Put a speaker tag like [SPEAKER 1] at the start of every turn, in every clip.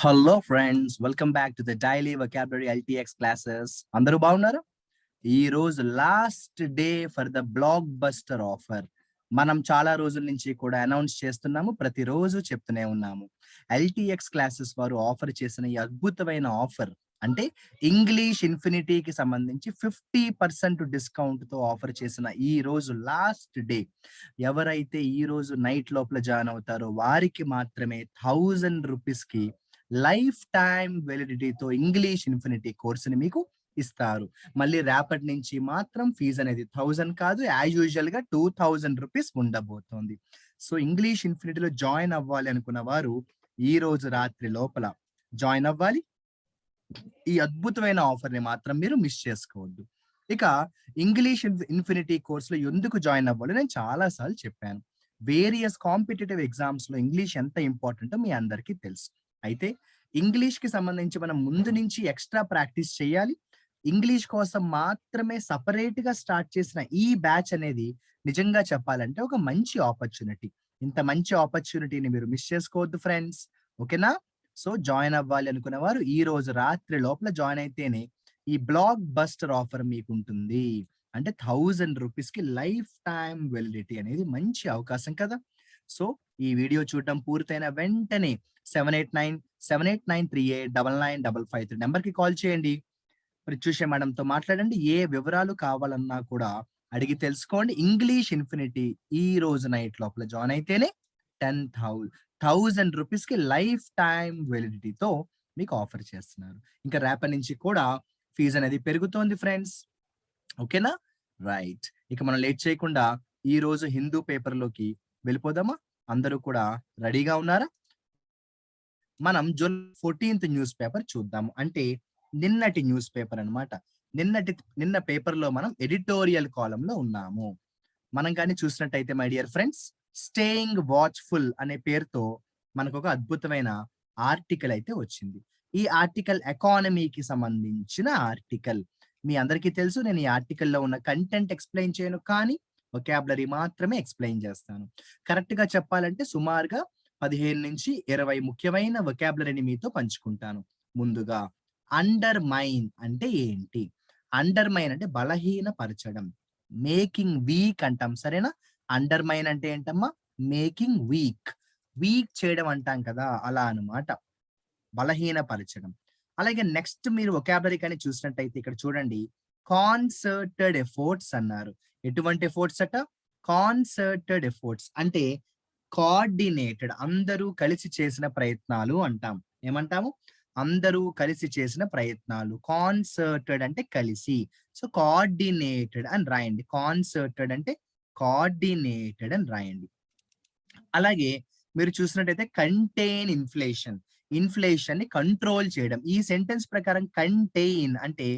[SPEAKER 1] Hello friends, welcome back to the daily vocabulary LTX classes. అందరూ బాగున్నారా? ఈ రోజు last day for the block buster offer. మనం చాలా రోజుల నుంచి కూడా అనౌన్స్ చేస్తున్నాము, ప్రతిరోజు చెప్తూనే ఉన్నాము. LTX క్లాసెస్ వారు ఆఫర్ చేసిన ఈ అద్భుతమైన ఆఫర్ అంటే ఇంగ్లీష్ ఇన్ఫినిటీకి సంబంధించి 50% డిస్కౌంట్ తో ఆఫర్ చేసిన ఈ రోజు లాస్ట్ డే. ఎవరైతే ఈ రోజు నైట్ లోపల జాయిన్ అవుతారో వారికి మాత్రమే 1000 రూపీస్ కి లైఫ్ టైం వెలిడిటీతో ఇంగ్లీష్ ఇన్ఫినిటీ కోర్సుని మీకు ఇస్తారు. మళ్ళీ రేపటి నుంచి మాత్రం ఫీజు అనేది 1000 కాదు, యాజ్ యూజువల్ గా 2000 రూపీస్ ఉండబోతోంది. సో ఇంగ్లీష్ ఇన్ఫినిటీలో జాయిన్ అవ్వాలి అనుకున్న వారు ఈ రోజు రాత్రి లోపల జాయిన్ అవ్వాలి. ఈ అద్భుతమైన ఆఫర్ ని మాత్రం మీరు మిస్ చేసుకోవద్దు. ఇక ఇంగ్లీష్ ఇన్ఫినిటీ కోర్సులో ఎందుకు జాయిన్ అవ్వాలి నేను చాలా సార్లు చెప్పాను. వేరియస్ కాంపిటేటివ్ ఎగ్జామ్స్ లో ఇంగ్లీష్ ఎంత ఇంపార్టెంటో మీ అందరికీ తెలుసు. అయితే ఇంగ్లీష్ కి సంబంధించి మనం ముందు నుంచి ఎక్స్ట్రా ప్రాక్టీస్ చేయాలి. ఇంగ్లీష్ కోసం మాత్రమే సపరేట్ గా స్టార్ట్ చేసిన ఈ బ్యాచ్ అనేది నిజంగా చెప్పాలంటే ఒక మంచి ఆపర్చునిటీ. ఇంత మంచి ఆపర్చునిటీని మీరు మిస్ చేసుకోవద్దు ఫ్రెండ్స్. ఓకేనా? సో జాయిన్ అవ్వాలి అనుకున్న వారు ఈ రోజు రాత్రి లోపల జాయిన్ అయితేనే ఈ బ్లాక్ బస్టర్ ఆఫర్ మీకు ఉంటుంది. అంటే 1000 రూపీస్ కి లైఫ్ టైం వెలిడిటీ అనేది మంచి అవకాశం కదా. సో ఈ వీడియో చూడటం పూర్తయిన వెంటనే 789789389955 నెంబర్ కి కాల్ చేయండి. ప్రత్యూష మేడం తో మాట్లాడండి. ఏ వివరాలు కావాలన్నా కూడా అడిగి తెలుసుకోండి. ఇంగ్లీష్ ఇన్ఫినిటీ ఈ రోజు నైట్ లోపల జాయిన్ అయితేనే 1000 రూపీస్ కి లైఫ్ టైం వెలిడిటీతో మీకు ఆఫర్ చేస్తున్నారు. ఇంకా రేపటి నుంచి కూడా ఫీజు అనేది పెరుగుతోంది ఫ్రెండ్స్. ఓకేనా? రైట్. ఇక మనం లేట్ చేయకుండా ఈ రోజు హిందూ పేపర్ లోకి వెళ్ళిపోదామా? అందరూ కూడా రెడీగా ఉన్నారా? మనం జూలై 14th న్యూస్ పేపర్ చూద్దాము. అంటే నిన్నటి న్యూస్ పేపర్ అన్నమాట. నిన్న పేపర్ లో మనం ఎడిటోరియల్ కాలం లో ఉన్నాము. మనం కానీ చూసినట్టయితే my dear friends, staying watchful అనే పేరుతో మనకు ఒక అద్భుతమైన ఆర్టికల్ అయితే వచ్చింది. ఈ ఆర్టికల్ ఎకానమీకి సంబంధించిన ఆర్టికల్. మీ అందరికీ తెలుసు, నేను ఈ ఆర్టికల్లో ఉన్న కంటెంట్ ఎక్స్ప్లెయిన్ చేయను, కానీ వొకాబులరీ మాత్రమే ఎక్స్ప్లెయిన్ చేస్తాను. కరెక్ట్ గా చెప్పాలంటే సుమారుగా 15 నుంచి 20 ముఖ్యమైన వొకాబులరీని మీతో పంచుకుంటాను. ముందుగా అండర్ మైన్ అంటే ఏంటి? అండర్ మైన్ అంటే బలహీనపరచడం, మేకింగ్ వీక్ అంటాం, సరేనా? అండర్ మైన్ అంటే ఏంటమ్మా? Making week. వీక్ చేయడం అంటాం కదా, అలా అన్నమాట. బలహీనపరచడం. అలాగే నెక్స్ట్ మీరు వొకాబులరీ కానీ చూసినట్టయితే ఇక్కడ చూడండి, కాన్సర్టెడ్ ఎఫోర్ట్స్ అన్నారు. ఎటువంటి ఎఫోర్ట్స్ అట? కాన్సర్టెడ్ ఎఫోర్ట్స్ అంటే కోఆర్డినేటెడ్, అందరూ కలిసి చేసిన ప్రయత్నాలు అంటాం. ఏమంటాము? అందరూ కలిసి చేసిన ప్రయత్నాలు. కాన్సర్టెడ్ అంటే కలిసి. సో కోఆర్డినేటెడ్ అని రాయండి. కాన్సర్టెడ్ అంటే కోఆర్డినేటెడ్ అని రాయండి. అలాగే మీరు చూసినట్టయితే కంటైన్ ఇన్ఫ్లేషన్. ఇన్ఫ్లేషన్ ని కంట్రోల్ చేయడం. ఈ సెంటెన్స్ ప్రకారం కంటైన్ అంటే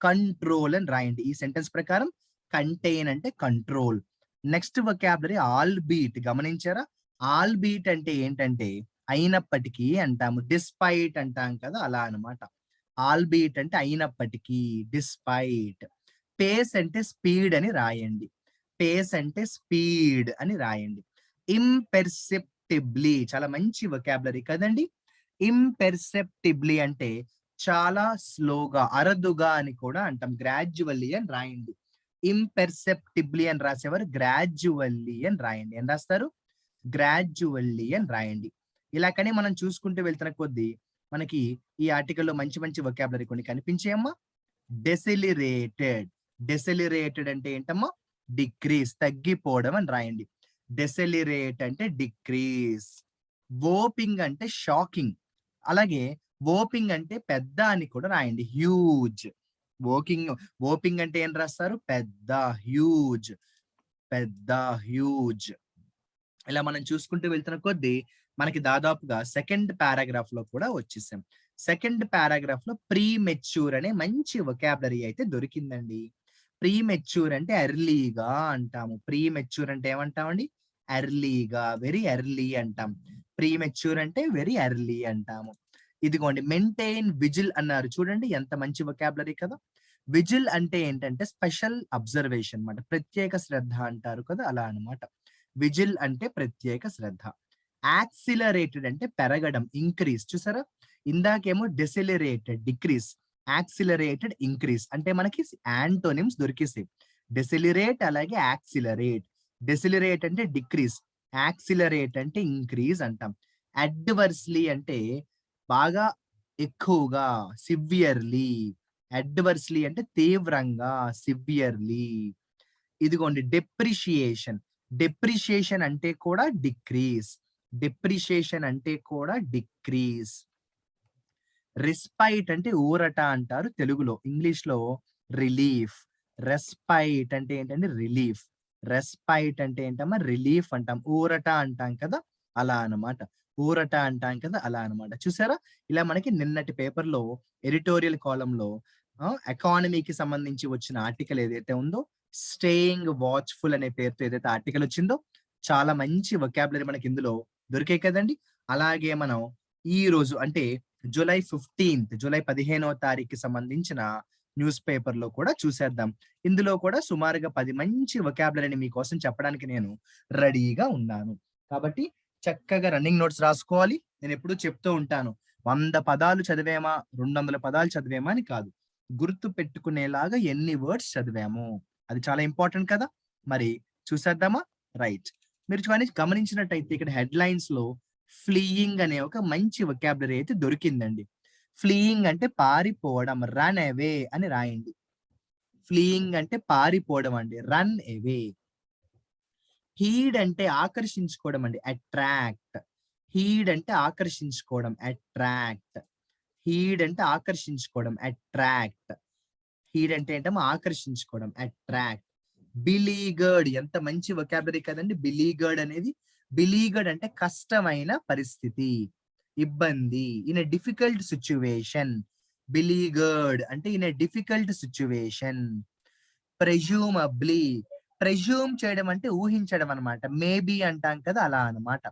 [SPEAKER 1] కంట్రోల్ అని రాయండి. ఈ సెంటెన్స్ ప్రకారం కంటైన్ అంటే control. Next vocabulary all beat. గమనించారా? ఆల్ బీట్ అంటే ఏంటంటే అయినప్పటికీ అంటాము. డిస్పైట్ అంటాం కదా, అలా అన్నమాట. ఆల్ బీట్ అంటే అయినప్పటికీ, డిస్పైట్. పేస్ అంటే స్పీడ్ అని రాయండి. పేస్ అంటే స్పీడ్ అని రాయండి. ఇంపెర్సెప్టిబ్లీ చాలా మంచి వొకాబులరీ కదండి. ఇంపెర్సెప్టిబ్లీ అంటే చాలా స్లోగా, అరుదుగా అని కూడా అంటాం. గ్రాడ్యువల్లీ అని రాయండి. ఇంపెర్సెప్టిబ్లీ అని రాసేవారు గ్రాడ్యువల్లీ అని రాయండి. ఏం రాస్తారు? గ్రాడ్యువల్లీ అని రాయండి. ఇలా కానీ మనం చూసుకుంటూ వెళ్తున్న కొద్దీ మనకి ఈ ఆర్టికల్లో మంచి మంచి వొకాబులరీ కొన్ని కనిపించాయమ్మా. డెసిలిరేటెడ్. డెసిలిరేటెడ్ అంటే ఏంటమ్మా? డిక్రీస్, తగ్గిపోవడం అని రాయండి. డెసిలిరేట్ అంటే డిక్రీస్. వోపింగ్ అంటే షాకింగ్. అలాగే వోపింగ్ అంటే పెద్ద అని కూడా రాయండి. హ్యూజ్. వోపింగ్ అంటే ఏం రాస్తారు? పెద్ద. హ్యూజ్, పెద్ద, హ్యూజ్. ఇలా మనం చూసుకుంటూ వెళ్తున్న కొద్దీ మనకి దాదాపుగా సెకండ్ పారాగ్రాఫ్ లో కూడా వచ్చేసాం. సెకండ్ పారాగ్రాఫ్ లో ప్రీ మెచ్యూర్ అనే మంచి వొకాబులరీ అయితే దొరికిందండి. ప్రీ మెచ్యూర్ అంటే ఎర్లీగా అంటాము. ప్రీ మెచ్యూర్ అంటే ఏమంటామండి? ఎర్లీగా, వెరీ ఎర్లీ అంటాం. ప్రీ మెచ్యూర్ అంటే వెరీ ఎర్లీ అంటాము. ఇదిగోండి, మెయింటైన్ విజిల్ అన్నారు. చూడండి ఎంత మంచి వొకాబులరీ కదా. విజిల్ అంటే ఏంటంటే స్పెషల్ అబ్జర్వేషన్ అన్నమాట. ప్రత్యేక శ్రద్ధ అంటారు కదా, అలా అన్నమాట. విజిల్ అంటే ప్రత్యేక శ్రద్ధ. యాక్సిలరేటెడ్ అంటే పెరగడం, ఇంక్రీజ్. చూసారా? ఇందాకేమో డెసిలరేటెడ్ డిక్రీస్, యాక్సిలరేటెడ్ ఇంక్రీస్. అంటే మనకి యాంటోనిమ్స్ దొరికేసాయి. డెసిలరేట్ అలాగే యాక్సిలరేట్. డెసిలరేట్ అంటే డిక్రీస్, యాక్సిలరేట్ అంటే ఇంక్రీజ్ అంటాం. అడ్వర్స్లీ అంటే బాగా ఎక్కువగా, సివియర్లీ. అడ్వర్స్లీ అంటే తీవ్రంగా, సివియర్లీ. ఇదిగోండి డెప్రిషియేషన్. డెప్రిషియేషన్ అంటే కూడా డిక్రీస్. డెప్రిషియేషన్ అంటే కూడా డిక్రీస్. రెస్పైట్ అంటే ఊరట అంటారు తెలుగులో. ఇంగ్లీష్‌లో రిలీఫ్. రెస్పైట్ అంటే ఏంటంటే రిలీఫ్. రెస్పైట్ అంటే ఏంటమ్మా రిలీఫ్ అంటాం. ఊరట అంటాం కదా! అలా అన్నమాట. ఊరట అంటాం కదా! అలా అన్నమాట. చూసారా? ఇలా మనకి నిన్నటి పేపర్‌లో ఎడిటోరియల్ కాలమ్‌లో ఎకానమీకి సంబంధించి వచ్చిన ఆర్టికల్ ఏదైతే ఉందో, స్టేయింగ్ వాచ్‌ఫుల్ అనే పేరుతో ఏదైతే ఆర్టికల్ వచ్చిందో, చాలా మంచి వొకాబులరీ మనకి ఇందులో దొరికాయి కదండీ! అలాగే మనం ఈ రోజు అంటే జూలై 15థ్, జూలై 15వ తారీఖుకి సంబంధించిన న్యూస్ పేపర్‌లో కూడా చూసేద్దాం. ఇందులో కూడా సుమారుగా 10 మంచి వొకాబులరీని మీకోసం చెప్పడానికి నేను రెడీగా ఉన్నాను. కాబట్టి చక్కగా రన్నింగ్ నోట్స్ రాసుకోవాలి. నేనెప్పుడూ చెప్తూ ఉంటాను. 100 పదాలు చదివామా, 200 పదాలు చదివామా అని కాదు. గుర్తు పెట్టుకునేలాగా ఎన్ని వర్డ్స్ చదివాము. అది చాలా ఇంపార్టెంట్ కదా! మరి చూసేద్దామా? రైట్. మీరు గమనించినట్టయితే ఇక్కడ హెడ్‌లైన్స్‌లో ఫ్లీయింగ్ అనే ఒక మంచి వొకాబులరీ అయితే దొరికిందండి. ఫ్లీయింగ్ అంటే పారిపోవడం, రన్ అవే అని రాయండి. ఫ్లీయింగ్ అంటే పారిపోవడం అండి. Run away. హీడ్ అంటే ఆకర్షించుకోవడం అండి. అట్రాక్ట్. హీడ్ అంటే ఆకర్షించుకోవడం. అట్రాక్ట్. హీడ్ అంటే ఆకర్షించుకోవడం. అట్రాక్ట్. హీడ్ అంటే ఏంటమ్మా ఆకర్షించుకోవడం. అట్రాక్ట్. బిలీగర్డ్ ఎంత మంచి వొకాబులరీ కదండీ! బిలీగర్డ్ అనేది. బిలీగర్డ్ అంటే కష్టమైన పరిస్థితి, ఇబ్బంది. In a difficult situation. Beleaguered అంటే in a difficult situation. Presumably. Presume చేయడం అంటే ఊహించడం అన్నమాట. మేబీ అంటాం కదా! అలా అన్నమాట.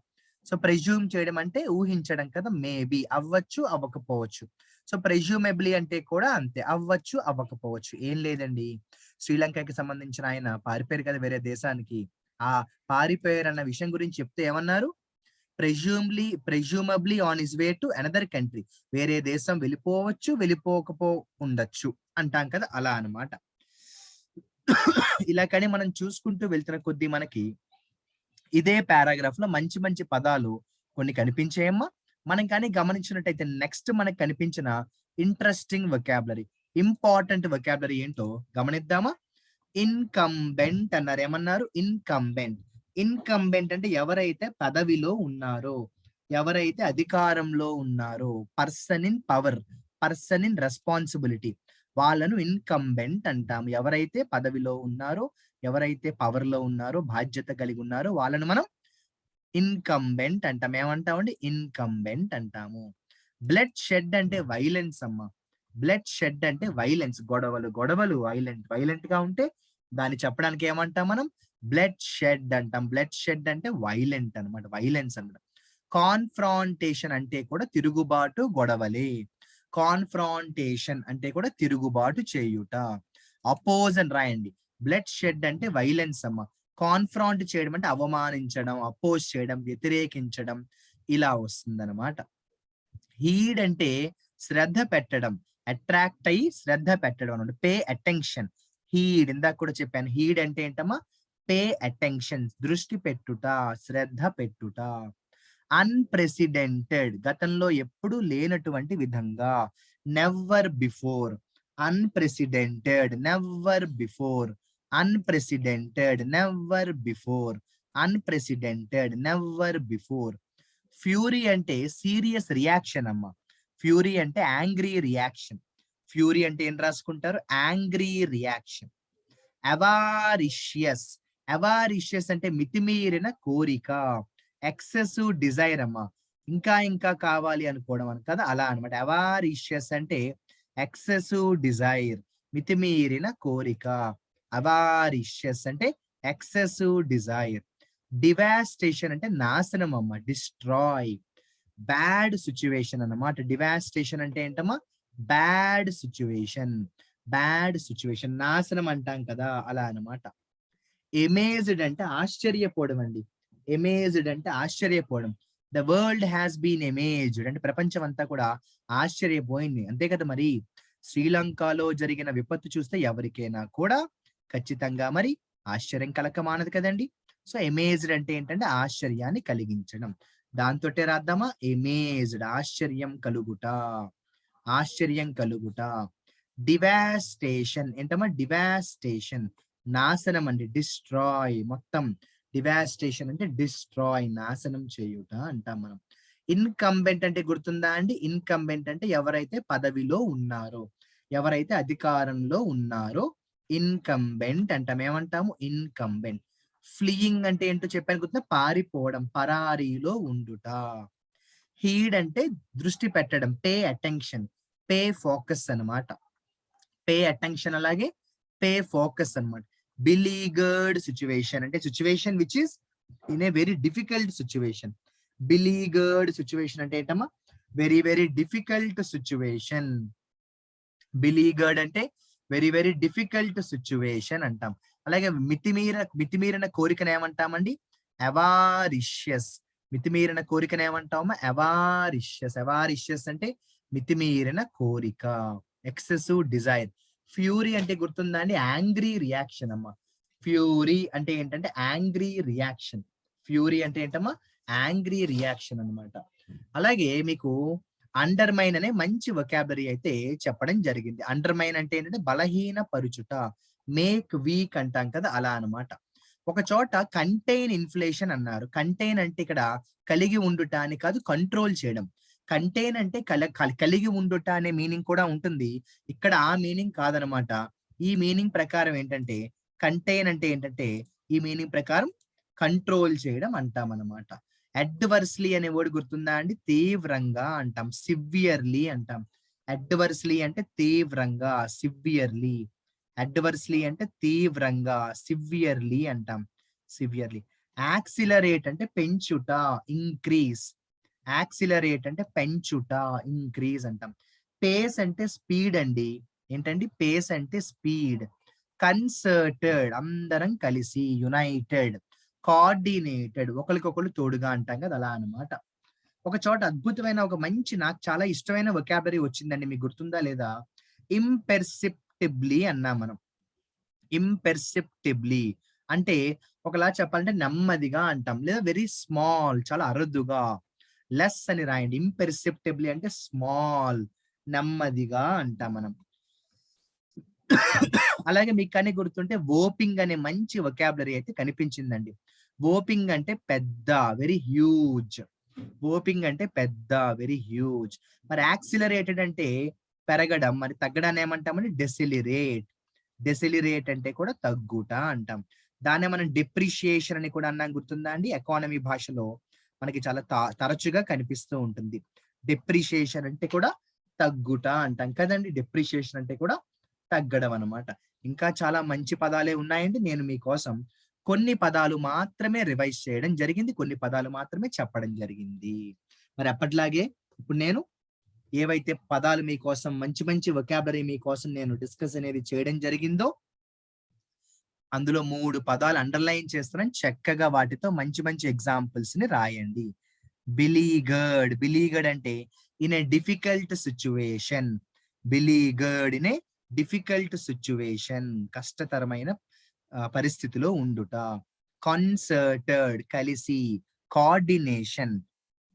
[SPEAKER 1] సో, ప్రెజ్యూమ్ చేయడం అంటే ఊహించడం కదా! మేబీ అవ్వచ్చు, అవ్వకపోవచ్చు. సో, ప్రెజ్యూమబ్లీ అంటే కూడా అంతే. అవ్వచ్చు, అవ్వకపోవచ్చు. ఏం లేదండి. శ్రీలంకకి సంబంధించిన ఆయన పారిపోయారు కదా వేరే దేశానికి. ఆ పారిపోయారన్న విషయం గురించి చెప్తే ఏమన్నారు? Presumably on his way to another country. వేరే దేశం వెళ్ళిపోవచ్చు, వెళ్ళిపోకపో ఉండొచ్చు అంటాం కదా! అలా అన్నమాట. ఇలా కానీ మనం చూసుకుంటూ వెళ్తున్న కొద్దీ మనకి ఇదే పారాగ్రాఫ్ లో మంచి మంచి పదాలు కొన్ని కనిపించాయమ్మా. మనం కానీ గమనించినట్టయితే నెక్స్ట్ మనకు కనిపించిన ఇంట్రెస్టింగ్ వొకాబులరీ, ఇంపార్టెంట్ వొకాబులరీ ఏంటో గమనిద్దామా? ఇన్కంబెంట్ అన్నారు. ఏమన్నారు? ఇన్కంబెంట్. ఇన్కంబెంట్ అంటే ఎవరైతే పదవిలో ఉన్నారో, ఎవరైతే అధికారంలో ఉన్నారో, person in power, person in responsibility, వాళ్ళను ఇన్కంబెంట్ అంటాం. ఎవరైతే పదవిలో ఉన్నారో, ఎవరైతే పవర్ లో ఉన్నారో, బాధ్యత కలిగి ఉన్నారో వాళ్ళను మనం ఇన్కంబెంట్ అంటాం. ఏమంటామండి? ఇన్కంబెంట్ అంటాము. బ్లడ్ షెడ్ అంటే వైలెన్స్ అమ్మా. బ్లడ్ షెడ్ అంటే వైలెన్స్. గొడవలు, గొడవలు వైలెంట్. వైలెంట్ గా ఉంటే దాన్ని చెప్పడానికి ఏమంటాం మనం? బ్లడ్ షెడ్ అంటాం. బ్లడ్ షెడ్ అంటే వైలెంట్ అన్నమాట. వైలెన్స్ అన్నమాట. కాన్ఫ్రాంటేషన్ అంటే కూడా తిరుగుబాటు, గొడవలే. కాన్ఫ్రాంటేషన్ అంటే కూడా తిరుగుబాటు చేయుట. అపోజ్ అని రాయండి. బ్లడ్ షెడ్ అంటే వైలెన్స్ అమ్మా. కాన్ఫ్రాంట్ చేయడం అంటే అవమానించడం, అపోజ్ చేయడం, వ్యతిరేకించడం ఇలా వస్తుందన్నమాట. హీడ్ అంటే శ్రద్ధ పెట్టడం, అట్రాక్ట్ అయ్యి శ్రద్ధ పెట్టడం అన్నమాట. Pay attention. హీడ్ ఇందాక కూడా చెప్పాను. హీడ్ అంటే ఏంటమ్మా? పే అటెన్షన్, దృష్టి పెట్టుట, శ్రద్ధ పెట్టుట. అన్‌ప్రెసిడెంటెడ్ గతంలో ఎప్పుడూ లేనటువంటి విధంగా. Never before. Unprecedented, never before. Unprecedented, never before. Unprecedented, never before. Fury అంటే సీరియస్ రియాక్షన్ అమ్మా. ఫ్యూరీ అంటే యాంగ్రీ రియాక్షన్. ఫ్యూరీ అంటే ఏం రాసుకుంటారు? Angry reaction. అవారిషియస్. అవారిషియస్ అంటే మితిమీరిన కోరిక. ఎక్సెసివ్ డిజైర్ అమ్మా. ఇంకా ఇంకా కావాలి అనుకోవడం అని కదా! అలా అన్నమాట. అవారిషియస్ అంటే ఎక్సెసివ్ డిజైర్, మితిమీరిన కోరిక. అవారిషియస్ అంటే ఎక్సెసివ్ డిజైర్. డివాస్టేషన్ అంటే నాశనం అమ్మ. డిస్ట్రాయ్. బ్యాడ్ సిట్యుయేషన్ అన్నమాట. డివాస్టేషన్ అంటే ఏంటమ్మా? Bad situation. Bad situation. నాశనం అంటాం కదా! అలా అన్నమాట. ఎమేజ్డ్ అంటే ఆశ్చర్యపోవడం అండి. ఎమేజ్డ్ అంటే ఆశ్చర్యపోవడం. The world has been amazed అంటే ప్రపంచం అంతా కూడా ఆశ్చర్యపోయింది. అంతే కదా మరి. శ్రీలంకలో జరిగిన విపత్తు చూస్తే ఎవరికైనా కూడా ఖచ్చితంగా మరి ఆశ్చర్యం కలగమానదు కదండి. సో అమేజ్డ్ అంటే ఏంటంటే ఆశ్చర్యాన్ని కలిగించడం. దాంతోటే రాద్దామా, అమేజ్డ్ ఆశ్చర్యం కలుగుట, ఆశ్చర్యం కలుగుట. డివాస్టేషన్ ఏంటమ్మా, డివాస్టేషన్ నాశనం అండి, డిస్ట్రాయ్ మొత్తం. డివాస్టేషన్ అంటే డిస్ట్రాయ్ నాశనం చేయుట అంటాం మనం. ఇన్కంబెంట్ అంటే గుర్తుందా అండి, ఇన్కంబెంట్ అంటే ఎవరైతే పదవిలో ఉన్నారో, ఎవరైతే అధికారంలో ఉన్నారో ఇన్కంబెంట్ అంటాం. ఏమంటాము, ఇన్కంబెంట్. ఫ్లీయింగ్ అంటే ఏంటో చెప్పాను గుర్తుందా, పారిపోవడం, పరారీలో ఉండుట. హీడ్ అంటే దృష్టి పెట్టడం, పే అటెన్షన్, పే ఫోకస్ అన్నమాట. పే అటెన్షన్ అలాగే పే ఫోకస్ అన్నమాట. బిలీగర్డ్ సిచ్యువేషన్ అంటే situation which is in a very difficult situation. Beleaguered situation అంటే ఏంటమ్మా, very very difficult situation. Beleaguered అంటే వెరీ వెరీ డిఫికల్ట్ సిచ్యువేషన్ అంటాం. అలాగే మితిమీరిన కోరికను ఏమంటామండి, అవారిషియస్. మితిమీరిన కోరికను ఏమంటామా, అవారిషియస్. అవారిషియస్ అంటే మితిమీరిన కోరిక, ఎక్సెసివ్ డిజైర్. ఫ్యూరీ అంటే గుర్తుందా అండి, యాంగ్రీ రియాక్షన్ అమ్మా. ఫ్యూరీ అంటే ఏంటంటే యాంగ్రీ రియాక్షన్. ఫ్యూరీ అంటే ఏంటమ్మా, యాంగ్రీ రియాక్షన్ అన్నమాట. అలాగే మీకు అండర్మైన్ అనే మంచి వొకాబులరీ అయితే చెప్పడం జరిగింది. అండర్మైన్ అంటే ఏంటంటే బలహీన పరుచుట, మేక్ వీక్ అంటాం కదా, అలా అన్నమాట. ఒక చోట కంటైన్ ఇన్ఫ్లేషన్ అన్నారు. కంటైన్ అంటే ఇక్కడ కలిగి ఉండుట అని కాదు, కంట్రోల్ చేయడం. కంటైన్ అంటే కలిగి ఉండుట అనే మీనింగ్ కూడా ఉంటుంది. ఇక్కడ ఆ మీనింగ్ కాదనమాట. ఈ మీనింగ్ ప్రకారం ఏంటంటే కంటైన్ అంటే ఏంటంటే ఈ మీనింగ్ ప్రకారం కంట్రోల్ చేయడం అంటాం అన్నమాట. అడ్వర్స్లీ అనే వర్డ్ గుర్తుందా అండి, తీవ్రంగా అంటాం, సివియర్లీ అంటాం. అడ్వర్స్లీ అంటే తీవ్రంగా, సివియర్లీ. అడ్వర్స్లీ అంటే తీవ్రంగా, సివియర్లీ అంటాం, సివియర్లీ. యాక్సిలరేట్ అంటే పెంచుట, ఇంక్రీజ్. యాక్సిలరేట్ అంటే పెంచుట, ఇంక్రీజ్ అంటాం. పేస్ అంటే స్పీడ్ అండి. ఏంటండి, పేస్ అంటే స్పీడ్. కన్సర్టెడ్ అందరం కలిసి, యునైటెడ్. కోఆర్డినేటెడ్ ఒకరికొకరు తోడుగా అంటాం కదా, అలా అన్నమాట. ఒక చోట అద్భుతమైన ఒక మంచి నాకు చాలా ఇష్టమైన వొకాబులరీ వచ్చిందండి, మీకు గుర్తుందా లేదా, ఇంపెర్సెప్టిబ్లీ అన్నాం మనం. ఇంపెర్సెప్టిబ్లీ అంటే ఒకలా చెప్పాలంటే నెమ్మదిగా అంటాం, లేదా వెరీ స్మాల్ చాలా అరుదుగా. లెస్ అని రాయండి. ఇంపెర్సెప్టిబ్లీ అంటే స్మాల్, నెమ్మదిగా అంటాం మనం. అలాగే మీకు కానీ గుర్తుంటే వోపింగ్ అనే మంచి వొకాబులరీ అయితే కనిపించిందండి. వోపింగ్ అంటే పెద్ద, వెరీ హ్యూజ్. వోపింగ్ అంటే పెద్ద, వెరీ హ్యూజ్. మరి యాక్సిలరేటెడ్ అంటే పెరగడం, మరి తగ్గడాన్ని ఏమంటామని డెసిలిరేట్. డెసిలిరేట్ అంటే కూడా తగ్గుట అంటాం. దాన్నే మనం డిప్రిషియేషన్ అని కూడా అన్నాం, గుర్తుందా అండి. ఎకానమీ భాషలో మనకి చాలా తరచుగా కనిపిస్తూ ఉంటుంది. డిప్రిషియేషన్ అంటే కూడా తగ్గుట అంటాం కదండి. డిప్రిషియేషన్ అంటే కూడా తగ్గడం అన్నమాట. ఇంకా చాలా మంచి పదాలే ఉన్నాయండి. నేను మీకోసం కొన్ని పదాలు మాత్రమే రివైజ్ చేయడం జరిగింది, కొన్ని పదాలు మాత్రమే చెప్పడం జరిగింది. మరి అప్పట్లాగే ఇప్పుడు నేను ఏవైతే పదాలు మీకోసం మంచి మంచి వొకాబులరీ మీకోసం నేను డిస్కస్ అనేది చేయడం జరిగిందో అందులో 3 పదాలు అండర్లైన్ చేస్తున్నాను. చక్కగా వాటితో మంచి మంచి ఎగ్జాంపుల్స్ ని రాయండి. బిలీగర్డ్, బిలీగర్డ్ అంటే in a difficult situation. Beleaguered in a difficult situation, కష్టతరమైన పరిస్థితిలో ఉండుట. కన్సర్టెడ్ కలిసి, coordination,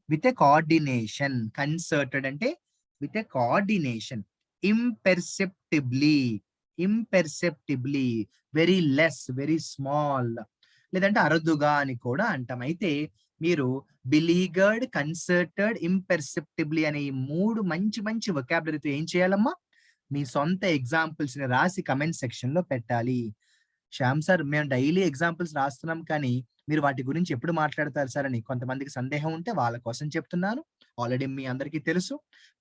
[SPEAKER 1] with a coordination. Concerted అంటే with a coordination. Imperceptibly, imperceptibly very less, very small, లేదంటే అరుదుగా అని కూడా అంటాం. అయితే మీరు బిలీగర్డ్, కన్సర్టెడ్, ఇంపెర్సెప్టిబ్లీ అనే ఈ 3 మంచి మంచి వొకాబులరీతో ఏం చేయాలమ్మా, మీ సొంత ఎగ్జాంపుల్స్ ని రాసి కమెంట్ సెక్షన్ లో పెట్టాలి. శ్యామ్ సార్, మేము డైలీ ఎగ్జాంపుల్స్ రాస్తున్నాం కానీ మీరు వాటి గురించి ఎప్పుడు మాట్లాడతారు సార్ అని కొంతమందికి సందేహం ఉంటే వాళ్ళ కోసం చెప్తున్నాను. ఆల్రెడీ మీ అందరికీ తెలుసు,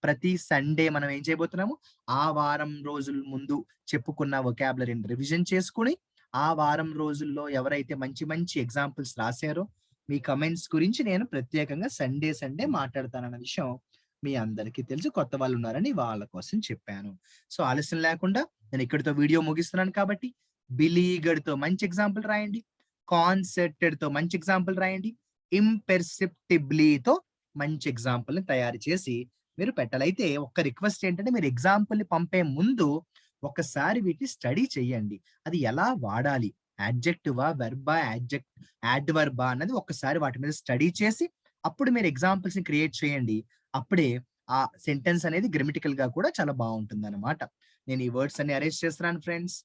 [SPEAKER 1] ప్రతి సండే మనం ఏం చేయబోతున్నాము, ఆ వారం రోజుల ముందు చెప్పుకున్న వొకాబులరీని రివిజన్ చేసుకుని ఆ వారం రోజుల్లో ఎవరైతే మంచి మంచి ఎగ్జాంపుల్స్ రాశారో మీ కమెంట్స్ గురించి నేను ప్రత్యేకంగా సండే సండే మాట్లాడతానన్న విషయం మీ అందరికీ తెలుసు. కొత్త వాళ్ళు ఉన్నారని వాళ్ళ కోసం చెప్పాను. సో ఆలస్యం లేకుండా నేను ఇక్కడితో వీడియో ముగిస్తున్నాను కాబట్టి బిలీగర్డ్ తో మంచి ఎగ్జాంపుల్ రాయండి, కాన్సర్టెడ్ తో మంచి ఎగ్జాంపుల్ రాయండి, ఇంపెర్సెప్టిబ్లీ తో మంచి ఎగ్జాంపుల్‌ని తయారు చేసి మీరు పెట్టాలి. అయితే ఒక్క రిక్వెస్ట్ ఏంటంటే మీరు ఎగ్జాంపుల్‌ని పంపే ముందు ఒక్కసారి వీటిని స్టడీ చేయండి. అది ఎలా వాడాలి? యాడ్జెక్టివా? వెర్బా? యాడ్వర్బా? అన్నది ఒక్కసారి వాటి మీద స్టడీ చేసి అప్పుడు మీరు ఎగ్జాంపుల్స్‌ని క్రియేట్ చేయండి. అప్పుడే ఆ సెంటెన్స్ అనేది గ్రామటికల్‌గా కూడా చాలా బావుంటుందన్నమాట. నేను ఈ వర్డ్స్ అన్ని అరేంజ్ చేస్తున్నాను ఫ్రెండ్స్.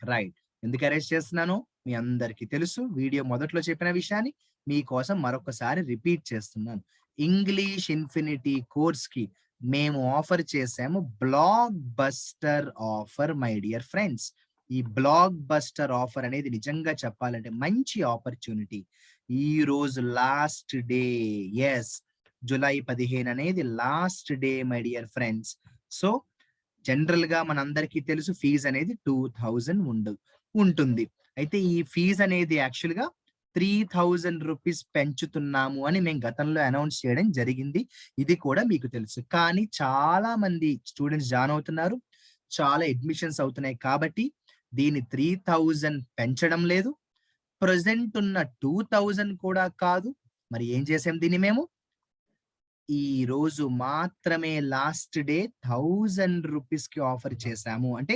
[SPEAKER 1] రైట్. ఎందుకు అరేంజ్ చేస్తున్నానో మీ అందరికీ తెలుసు. వీడియో మొదట్లో చెప్పిన విషయాన్ని మీకోసం మరొకసారి రిపీట్ చేస్తున్నాను. ఇంగ్లీష్ ఇన్ఫినిటీ కోర్స్‌కి మేము ఆఫర్ చేసాము block buster offer my dear friends. ఈ బ్లాక్ బస్టర్ ఆఫర్ అనేది నిజంగా చెప్పాలంటే మంచి ఆపర్చునిటీ. ఈరోజు లాస్ట్ డే. యెస్. జులై 15 అనేది last day my dear friends. So జనరల్‌గా మనందరికీ తెలుసు ఫీజ్ అనేది 2000 ఉంటుంది. అయితే ఈ ఫీజ్ అనేది యాక్చువల్‌గా 3000 రూపీస్ పెంచుతున్నాము అని మేము గతంలో అనౌన్స్ చేయడం జరిగింది. ఇది కూడా మీకు తెలుసు. కానీ చాలా మంది స్టూడెంట్స్ జాయిన్ అవుతున్నారు. చాలా అడ్మిషన్స్ అవుతున్నాయి కాబట్టి దీన్ని 3000 పెంచడం లేదు. ప్రెజెంట్ ఉన్న 2000 కూడా కాదు. మరి ఏం చేసాం దీన్ని మేము ఈ రోజు మాత్రమే లాస్ట్ డే 1000 రూపీస్‌కి ఆఫర్ చేశాము. అంటే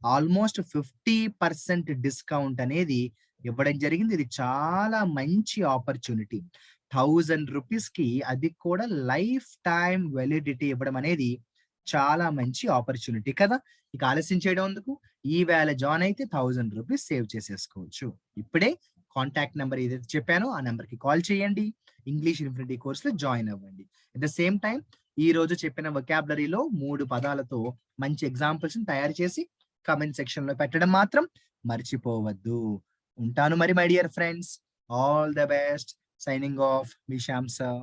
[SPEAKER 1] ఆల్‌మోస్ట్ 50% డిస్కౌంట్ అనేది ఇవ్వడం జరిగింది. ఇది చాలా మంచి ఆపర్చునిటీ. 1000 రూపీస్‌కి అది కూడా లైఫ్ టైమ్ వాలిడిటీ ఇవ్వడం అనేది చాలా మంచి ఆపర్చునిటీ కదా! ఇక ఆలస్యం చేయడం ఎందుకు? ఈవేళ జాయిన్ అయితే 1000 రూపీస్ సేవ్ చేసేసుకోవచ్చు. ఇప్పుడే కాంటాక్ట్ నంబర్ ఏదైతే చెప్పానో ఆ నంబర్‌కి కాల్ చేయండి. ఇంగ్లీష్ ఇన్ఫినిటీ కోర్స్‌లో జాయిన్ అవ్వండి. అట్ ద సేమ్ టైమ్ ఈ రోజు చెప్పిన వొకాబులరీలో 3 పదాలతో మంచి ఎగ్జాంపుల్స్‌ని తయారు చేసి కామెంట్ సెక్షన్‌లో పెట్టడం మాత్రం మర్చిపోవద్దు. ఉంటాను మరి my dear friends. All the best. Signing off me Shyam sir.